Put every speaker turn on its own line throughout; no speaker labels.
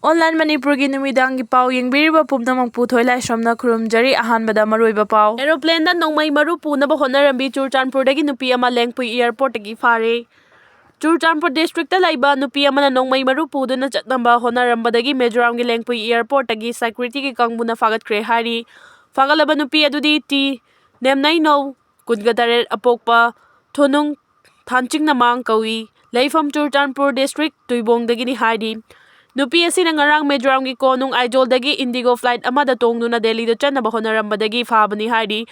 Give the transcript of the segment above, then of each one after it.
Online Manipuri numidangi pau yengbiriba pumnamang puthoi laisramna khurumjari ahanbada maroiba pau. Aeroplane da nongmai maru punaba honarambi Churachandpurdagi nupi ama Lengpui airport tagi fare. Churachandpur district ta laiba nupi amana nongmai maru puduna chatnamba honarambadagi Mizoramgi Lengpui airport tagi security ki kangbuna fagatkre hari. Fagalaba nupi adudi ti nemnai no kudgatare apokpa thonung thanching namang kawi. Laifam Churachandpur district tuibongdagi ni hari. Nupi asina ngarang Mizoramgi konung Aizawl-dagi Indigo flight amada tongduna Delhi-da chanaba honarambadagi fabani hari.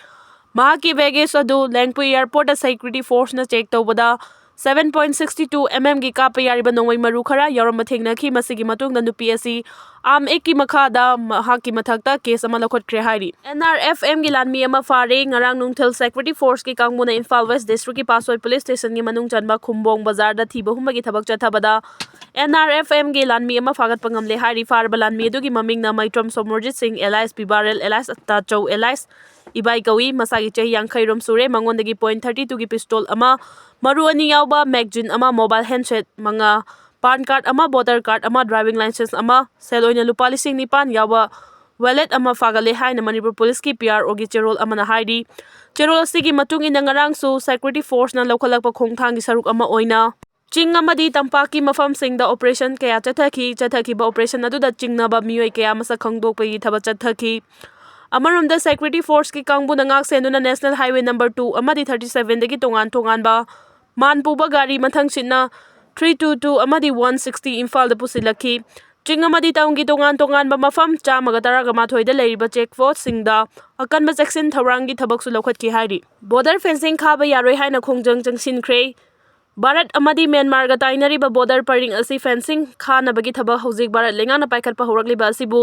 Mahaki baggage adu Lengpui airport da security force na check tawbada 7.62 mm gi kapa yariba nongmai maru khara yauramba thengnakhi masigi matungda nupi asi am ekki makhada mahaki mathakta case ama lakhotkhre hari. NRFM gi lanmi ama fare ngarang nungthel security force ki kangbuna Imphal West district ki Pasoi police station gi manung chanba Khumbong bazar da thiba humbagi thabak chathabada NRFM gi lanmi ama fagat pangamle hari farba lanmi adugi mamingna Maitram Somorjit Singh Elias Pibarel Elias Tachau Elias Ibai kawi masagi chahi Yankairom sure mangondagi .32 gi pistol ama maru ani yauba magazine ama mobile handset manga pan card ama voter card ama driving license ama sel oina lupa 9,000 yauba wallet ama fagale haina Manipur police ki PR ogi cherol amana haidi cherol asigi matung ina ngarang su security force na lokhalakpa khongthang gi saruk ama oina Ching amadi tampaki mafam singda operation kaya chathaki ba operation aduda chingnaba miyoi kaya masa khangdokpagi thaba chathaki Amarumda security force ki kangbu nangak senduna national highway number 2 amadi 37 dagi tongan ba manpuba gari mathang sitna 322 amadi 160 Imphal da pusilaki Ching amadi taungi tongan ba mafam chamaga taraga mathoida leiriba check post singda akanba section tharangi thabak su lokhat ki hari border fencing khaba yaroi haina khongjang changsinkre Bharat amadi Myanmar ga tainariba border paring asi fencing khana bagi thaba hojik Bharat lengana paikhatpa horakliba asibu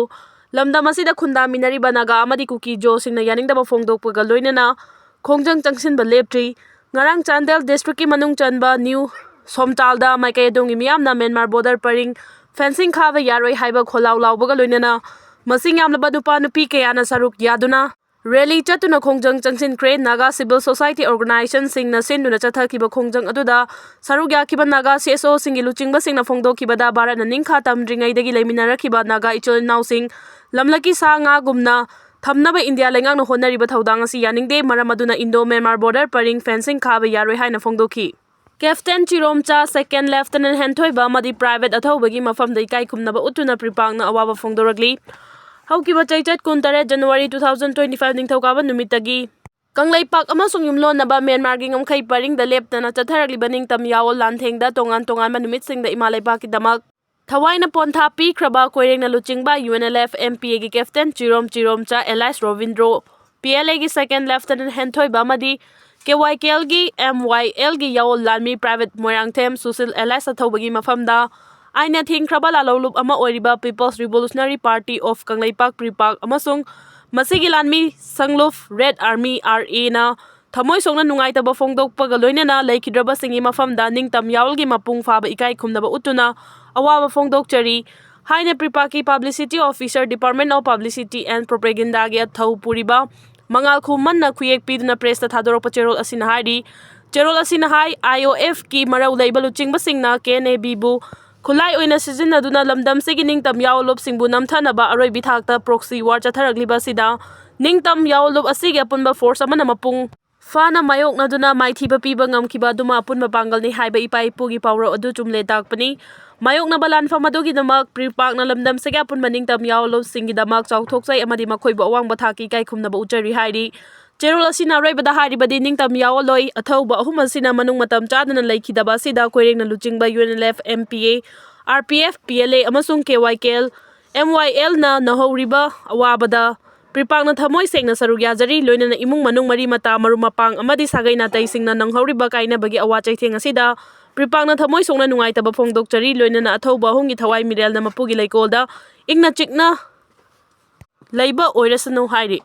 lamdam asida khunda minariba naga amadi Kuki Jo singna yaningdaba phongdokpaga loinana khongjang changsinba leptri ngarang Chandel district ki manung chanba new Somtalda maikai dongi miyamna Myanmar border paring fencing khaba yaroi haiba kholaw lawbaga loinana masing yamlaba nupa nupi kayana saruk yaduna Rally chatuna khongjang changsinkre Naga Civil Society Organization singna senduna chathakiba khongjang aduda saruk yakiba Naga CSO singi luchingba singna phongdokibada Bharat na ningkha tamdringaidagi leiminarakiba Naga ichol naw sing lamlaki sa nga gumna thamnaba India lengang no honariba thodang asi yaningde maram aduna Indo-Myanmar border paring fencing khaba yaroi haina phongdoki Captain Chiromcha Second Lieutenant Henthoiba amadi private athobagi mafamda ikai khumnaba utuna pripangna awaba phongdoragli Haukiba Chaichat Kuntare January 2025 Ningthokaba numitagi Kanglaipak amasung yumlon naba Myanmar gi ngamkhai paring da leptana chatharagli ningtam yawol lanthengda tongan manumit singda imalaipak ki damak Thawaina pontha pi khraba koirengna luchingba UNLF MPA gi Captain Chiromcha Elias Rovindro PLA gi Second Lieutenant Henthoiba amadi KYKL gi MYL gi yawol lanmi private Moirangthem Susil Elias athobagi mafamda Aina thingkraba lalolup ama oiriba People's Revolutionary Party of Kanglaipak Pripak amasung masigi lanmi Sangluf Red Army RA na thamoi songna nungaitaba phongdokpaga loinana laikhidraba singi mafamda ningtam yawolgi mapung faba ikai khumnaba utuna awaba phongdokchari haina Pripaki Publicity Officer Department of Publicity and Propaganda gi athau puriba mangal khummanna khuyek piduna press ta thadorokpa cherol asina hari cherol asina hai IOF ki marau leiba luchingba singna KNAB bu Khulai oina sizinaduna lamdam sigi ningtam yawolop singbu namthanaba aroi bithakta proxy war chatharagliba sida ningtam yawolop asigi apunba force amana mapung fana mayoknaduna maithiba piba ngamkiba duma apunba pangalni haiba ipai pugi pawro adu chumle takpani mayokna balan famadogi damak pripakna lamdam sigi apunba ningtam yawolop singi damak chauthokchai amadi makhoiba awangba thaki kai khumnaba uchari hairi Cherol asina raibada haribadi ningtam yawoloi athauba ahum asina manung matam chadana laikhidaba sida koirengna luchingba UNLF MPA RPF PLA amasung KYKL MYL na nahoriba awabada pripakna thamoi sengna saruk yajari loinana imung manung mari mata marumapang amadi sagai natai singna nanghoriba kaina bagi awa chaitheng asida pripakna thamoi songna nungaitaba phongdokchari loinana athauba ahumgi thawai mirel na mapugi laikolda ingna chikna leiba oirasanu hairi